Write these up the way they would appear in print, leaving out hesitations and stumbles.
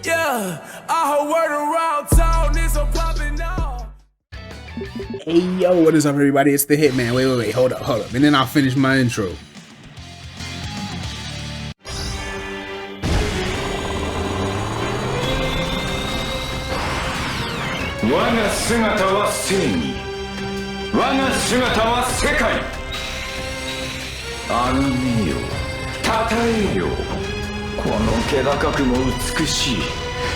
Yeah, I heard word around town, it's a poppin' off. Hey yo, what is up everybody? It's the Hitman. Wait, hold up. And then I'll finish my intro. Waga sugata wa seigi. Waga sugata wa sekai. Agame yo, tatae yo. この気高くも美しい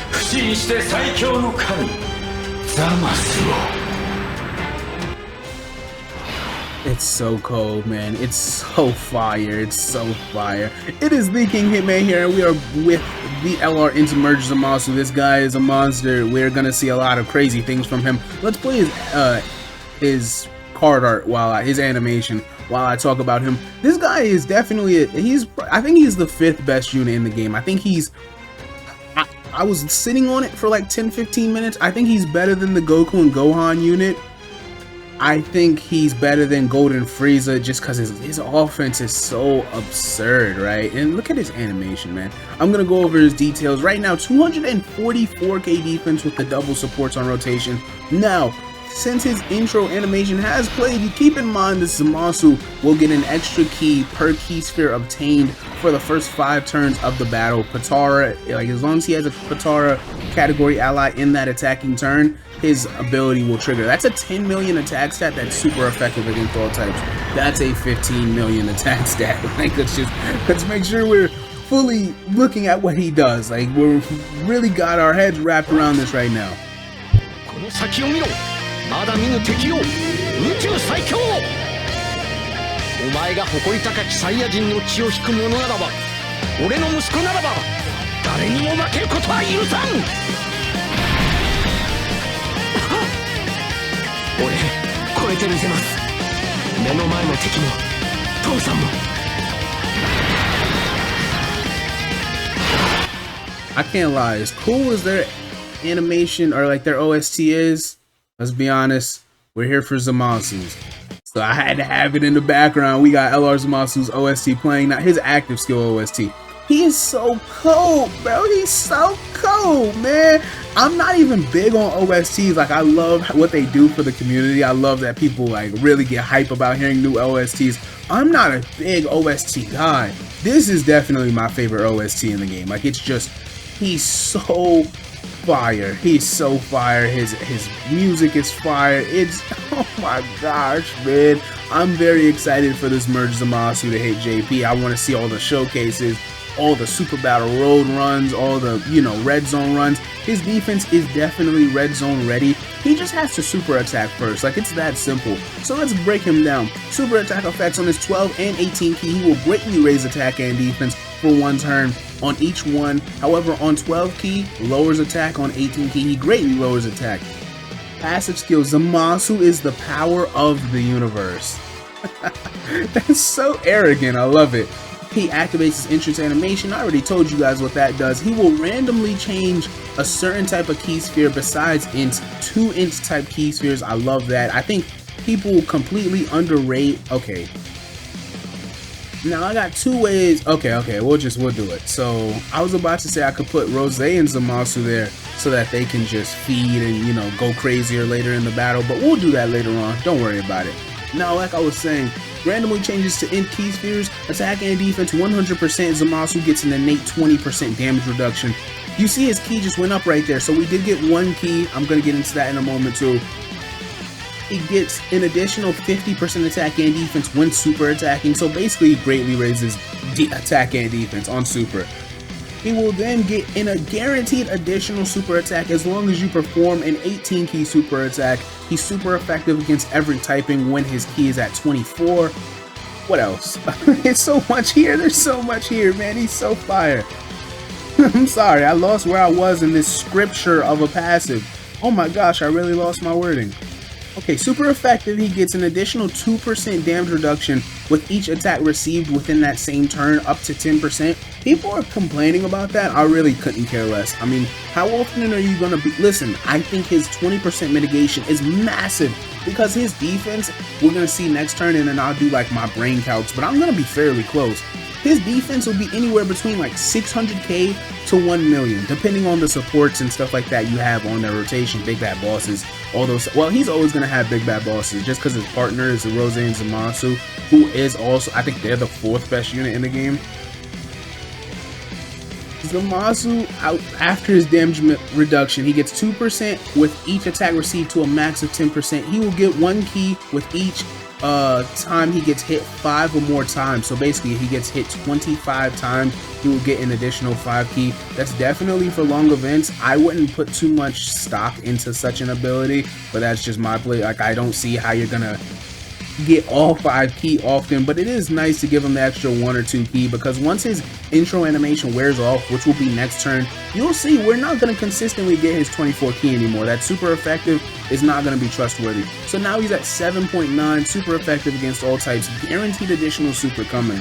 不死にして最強の神ザマスを It's so cold, man. It's so fire. It's so fire. It is the King Hitman here, and we are with the LR into Merge Zamasu. This guy is a monster. We're gonna see a lot of crazy things from him. Let's play his card art his animation while I talk about him. This guy is definitely I think he's the 5th best unit in the game. I think I was sitting on it for like 10-15 minutes. I think he's better than the Goku and Gohan unit. I think he's better than Golden Frieza just because his offense is so absurd, right? And look at his animation, man. I'm going to go over his details. Right now, 244k defense with the double supports on rotation. Now, since his intro animation has played, you keep in mind that Zamasu will get an extra key per key sphere obtained for the first 5 turns of the battle. Patara, like as long as he has a Patara category ally in that attacking turn, his ability will trigger. That's a 10 million attack stat that's super effective against all types. That's a 15 million attack stat. Like let's make sure we're fully looking at what he does. Like we're really got our heads wrapped around this right now. まだ見ぬ敵を宇宙最強お前が誇り高きサイヤ人の血を引く者ならば俺の息子ならば誰にも負けることは許さん俺超えてみせます目の前の敵も父さんも I can't lie, as cool as their animation or like their OST is, let's be honest, we're here for Zamasu's. So I had to have it in the background. We got LR Zamasu's OST playing, not his active skill OST. He is so cold, bro. He's so cold, man. I'm not even big on OSTs. Like, I love what they do for the community. I love that people like really get hype about hearing new OSTs. I'm not a big OST guy. This is definitely my favorite OST in the game. Like, it's just, he's so fire. He's so fire. His music is fire. It's, oh my gosh, man. I'm very excited for this Merge Zamasu to hit JP. I want to see all the showcases, all the Super Battle Road runs, all the, red zone runs. His defense is definitely red zone ready. He just has to super attack first. Like, it's that simple. So let's break him down. Super attack effects on his 12 and 18 key. He will greatly raise attack and defense for 1 turn on each one. However, on 12 key, lowers attack. On 18 key, he greatly lowers attack. Passive skill, Zamasu is the power of the universe. That's so arrogant. I love it. He activates his entrance animation. I already told you guys what that does. He will randomly change a certain type of key sphere besides int, 2 int type key spheres. I love that. I think people completely underrate. Okay. Now I got 2 ways. Okay, we'll do it. So I was about to say I could put Rose and Zamasu there so that they can just feed and go crazier later in the battle, but we'll do that later on. Don't worry about it. Now, like I was saying, randomly changes to int key spheres, attack and defense 100%. Zamasu gets an innate 20% damage reduction. You see his key just went up right there, so we did get 1 key. I'm gonna get into that in a moment too. He gets an additional 50% attack and defense when super attacking, so basically he greatly raises attack and defense on super. He will then get a guaranteed additional super attack as long as you perform an 18 key super attack. He's super effective against every typing when his key is at 24. What else? It's so much here. There's so much here, man. He's so fire. I'm sorry, I lost where I was in this scripture of a passive. Oh my gosh, I really lost my wording. Okay, super effective. He gets an additional 2% damage reduction with each attack received within that same turn, up to 10%. People are complaining about that. I really couldn't care less. I mean, how often are you gonna be? Listen, I think his 20% mitigation is massive because his defense, we're gonna see next turn, and then I'll do like my brain calcs, but I'm gonna be fairly close. his defense will be anywhere between like 600k to 1 million, depending on the supports and stuff like that you have on their rotation, big bad bosses, all those. Well, he's always going to have big bad bosses just because his partner is Rose and Zamasu, who is also, I think they're the 4th best unit in the game. Zamasu, after his damage reduction, he gets 2% with each attack received to a max of 10%. He will get 1 key with each time he gets hit 5 or more times. So basically, if he gets hit 25 times, he will get an additional 5 key. That's definitely for long events. I wouldn't put too much stock into such an ability, but that's just my play. Like, I don't see how you're gonna get all 5 key often, but it is nice to give him the extra 1 or 2 key, because once his intro animation wears off, which will be next turn, you'll see we're not going to consistently get his 24 key anymore. That super effective is not going to be trustworthy. So now he's at 7.9, super effective against all types, guaranteed additional super coming.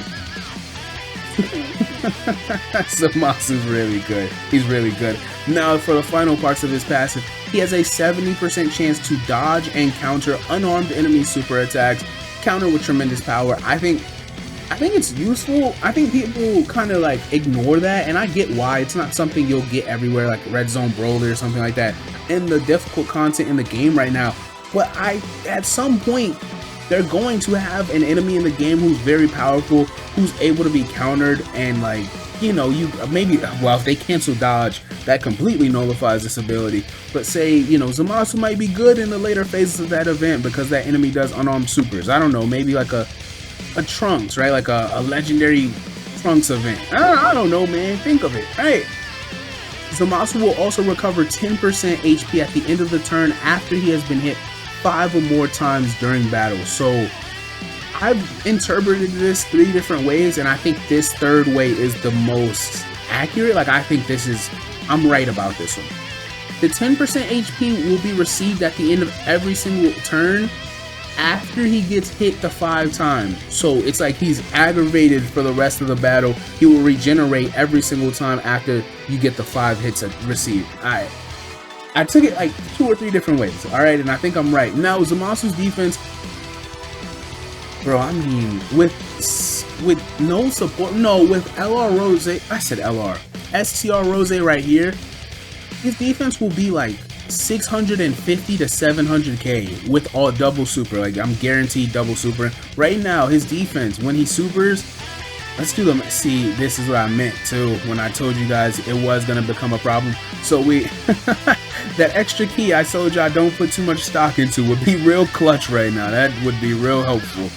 Zamasu's really good. He's really good. Now for the final parts of his passive, he has a 70% chance to dodge and counter unarmed enemy super attacks, counter with tremendous power. I think it's useful. I think people kind of like ignore that, and I get why. It's not something you'll get everywhere, like Red Zone Brawler or something like that in the difficult content in the game right now. But at some point, they're going to have an enemy in the game who's very powerful, who's able to be countered, and like, you know, you maybe, well, if they cancel dodge, that completely nullifies this ability. But say, you know, Zamasu might be good in the later phases of that event because that enemy does unarmed supers. I don't know, maybe like a Trunks, right? Like a legendary Trunks event. I don't know, man. Think of it, right? Zamasu will also recover 10% HP at the end of the turn after he has been hit 5 or more times during battle. So I've interpreted this 3 different ways, and I think this 3rd way is the most accurate. Like, I think I'm right about this one. The 10% HP will be received at the end of every single turn after he gets hit the 5 times. So it's like he's aggravated for the rest of the battle. He will regenerate every single time after you get the 5 hits received. Alright. I took it like 2 or 3 different ways, alright, and I think I'm right. Now, Zamasu's defense, bro, I mean, with no support, no, with LR Rose, I said LR, STR Rose right here, his defense will be like 650 to 700k with all double super. Like, I'm guaranteed double super. Right now, his defense, when he supers, let's do them. See, this is what I meant too when I told you guys it was gonna become a problem. So that extra key I told y'all don't put too much stock into would be real clutch right now. That would be real helpful.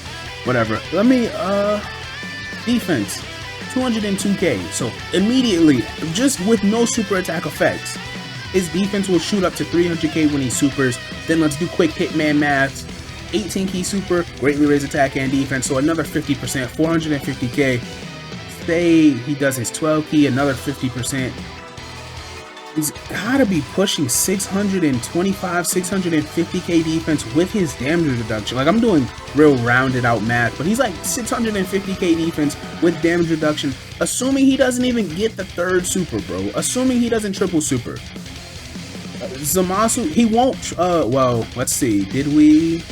Whatever. Let me defense 202k. So immediately, just with no super attack effects, his defense will shoot up to 300k when he supers. Then let's do quick hitman maths. 18 key super, greatly raise attack and defense, so another 50%, 450k. Say he does his 12 key, another 50%. He's gotta be pushing 625, 650k defense with his damage reduction. Like, I'm doing real rounded out math, but he's like 650k defense with damage reduction, assuming he doesn't even get the 3rd super, bro. Assuming he doesn't triple super. Zamasu, he won't, well, let's see, did we?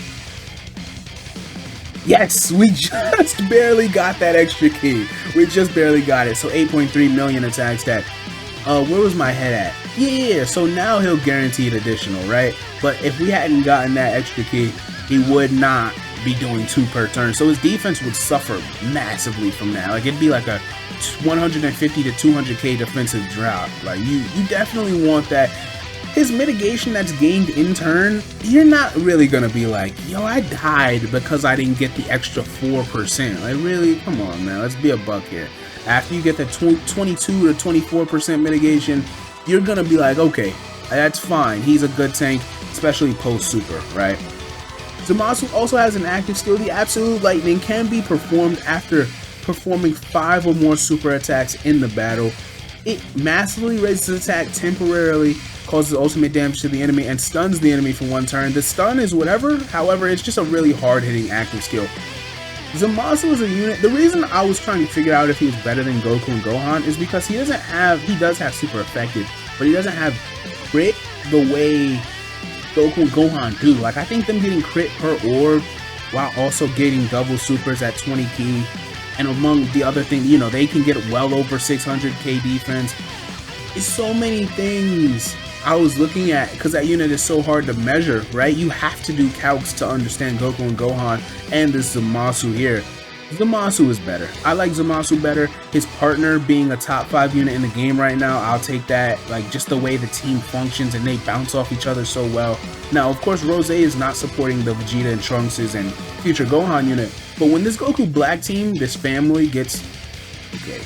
Yes, we just barely got that extra key. We just barely got it. So 8.3 million attack stat. Where was my head at? Yeah, so now he'll guaranteed additional, right? But if we hadn't gotten that extra key, he would not be doing 2 per turn. So his defense would suffer massively from that. Like, it'd be like a 150 to 200k defensive drop. Like, you definitely want that. His mitigation that's gained in turn, you're not really gonna be like, yo, I died because I didn't get the extra 4%. Like, really? Come on, man. Let's be a buck here. After you get the 22 to 24% mitigation, you're gonna be like, okay, that's fine. He's a good tank, especially post super, right? Zamasu also has an active skill. The Absolute Lightning can be performed after performing 5 or more super attacks in the battle. It massively raises attack temporarily, causes ultimate damage to the enemy, and stuns the enemy for 1 turn. The stun is whatever, however, it's just a really hard-hitting active skill. Zamasu is a unit. The reason I was trying to figure out if he was better than Goku and Gohan is because he does have super effective, but he doesn't have crit the way Goku and Gohan do. Like, I think them getting crit per orb while also getting double supers at 20 key And among the other things, you know, they can get well over 600k defense. It's so many things I was looking at, because that unit is so hard to measure, right? You have to do calcs to understand Goku and Gohan and this Zamasu here. Zamasu is better. I like Zamasu better. His partner being a top 5 unit in the game right now, I'll take that. Like, just the way the team functions and they bounce off each other so well. Now, of course, Rose is not supporting the Vegeta and Trunks' and future Gohan unit, but when this Goku Black team, this family gets... Okay,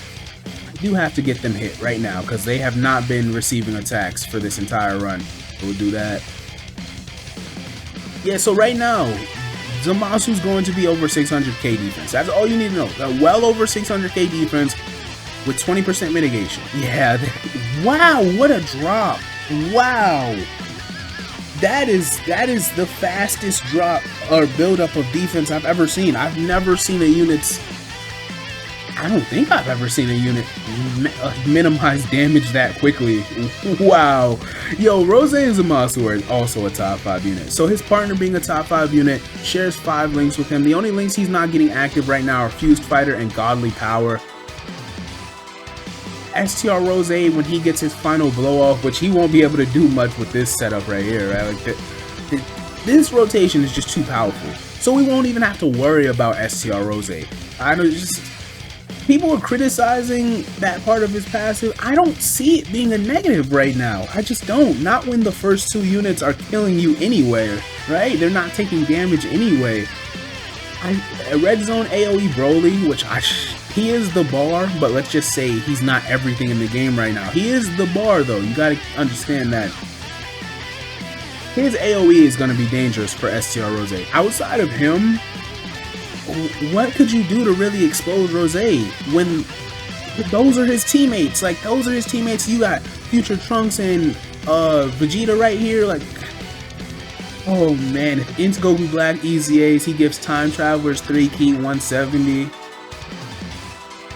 I do have to get them hit right now because they have not been receiving attacks for this entire run. We'll do that. Yeah, so right now, Zamasu's going to be over 600k defense. That's all you need to know. Well over 600k defense with 20% mitigation. Yeah, wow, what a drop. Wow. That is the fastest drop or buildup of defense I've ever seen. I've never seen a unit's... I don't think I've ever seen a unit minimize damage that quickly. Wow. Yo, Rose and Zamasu are also a top 5 unit. So his partner being a top 5 unit shares 5 links with him. The only links he's not getting active right now are Fused Fighter and Godly Power. STR Rose, when he gets his final blow off, which he won't be able to do much with this setup right here, right? Like this rotation is just too powerful. So we won't even have to worry about STR Rose. I know, just... People are criticizing that part of his passive. I don't see it being a negative right now. I just don't. Not when the first 2 units are killing you anyway, right? They're not taking damage anyway. Red Zone AoE Broly, which he is the bar, but let's just say he's not everything in the game right now. He is the bar though. You gotta understand that. His AoE is gonna be dangerous for STR Rose. Outside of him, what could you do to really expose Rose when those are his teammates? Like, those are his teammates. You got future Trunks and Vegeta right here. Like, oh man, if into Goku Black Easy Ace, he gives Time Travelers 3 key 170.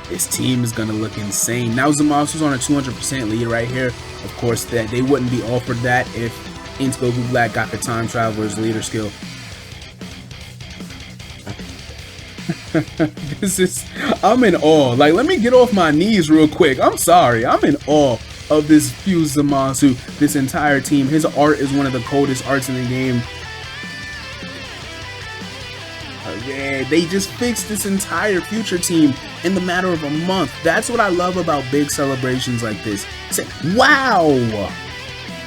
This team is gonna look insane. Now Zamasu's on a 200% lead right here. Of course, that they wouldn't be offered that if into Goku Black got the Time Travelers leader skill. I'm in awe. Like, let me get off my knees real quick. I'm sorry. I'm in awe of this Fused Zamasu, this entire team. His art is one of the coldest arts in the game. Man, they just fixed this entire future team in the matter of a month. That's what I love about big celebrations like this. Say, wow!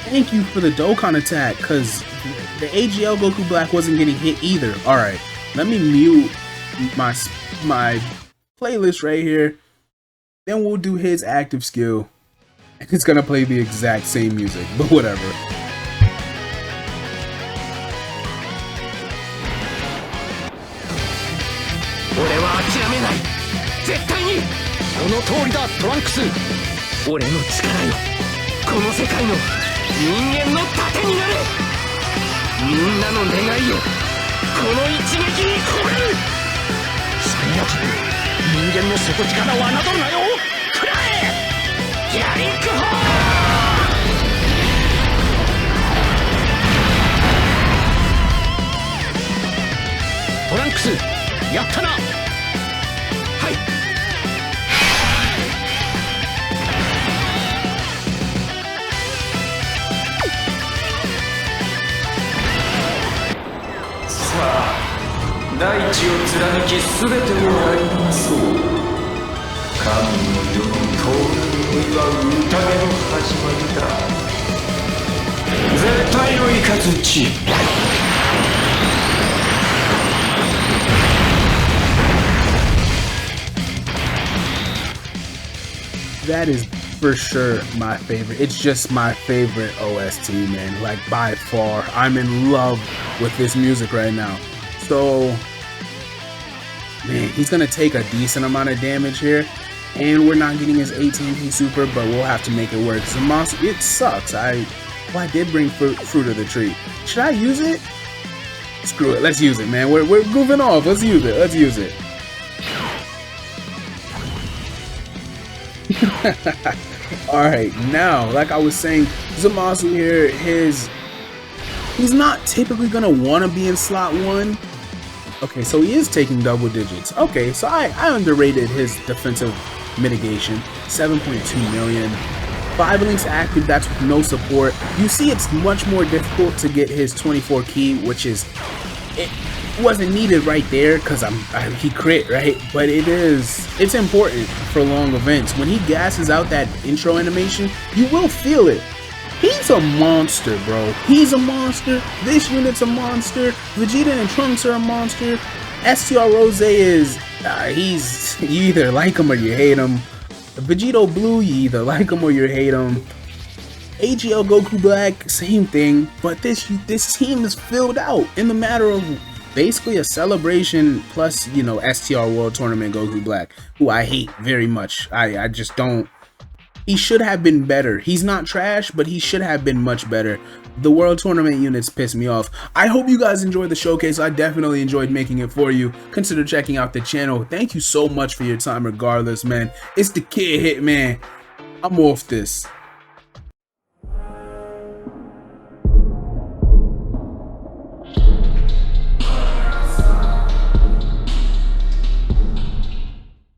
Thank you for the Dokkan attack, because the AGL Goku Black wasn't getting hit either. Alright, let me mute my playlist right here, then we'll do his active skill. It's gonna play the exact same music, but whatever.大地を貫き全てを歩まそう。神の世の到来を祝う宴の始まりだ。絶対の雷。That is for sure my favorite. It's just my favorite OST, man. Like, by far. I'm in love with this music right now. So, man, he's gonna take a decent amount of damage here, and we're not getting his 18p super, but we'll have to make it work. Zamasu, it sucks. I did bring fruit of the tree. Should I use it? Screw it. Let's use it, man. We're goofing off. Let's use it. Let's use it. All right, now, like I was saying, Zamasu here, he's not typically gonna want to be in slot 1. Okay, so he is taking double digits. Okay, so I underrated his defensive mitigation. 7.2 million. 5 links active, that's with no support. You see it's much more difficult to get his 24 key, which is, it wasn't needed right there because he crit, right? But it's important for long events. When he gasses out that intro animation, you will feel it. He's a monster, bro. He's a monster. This unit's a monster. Vegeta and Trunks are a monster. STR Rose is, you either like him or you hate him. Vegito Blue, you either like him or you hate him. AGL Goku Black, same thing. But this team is filled out in the matter of basically a celebration plus, you know, STR World Tournament Goku Black, who I hate very much. I just don't. He should have been better. He's not trash, but he should have been much better. The World Tournament units piss me off. I hope you guys enjoyed the showcase. I definitely enjoyed making it for you. Consider checking out the channel. Thank you so much for your time regardless, man. It's the Kid Hitman. I'm off this.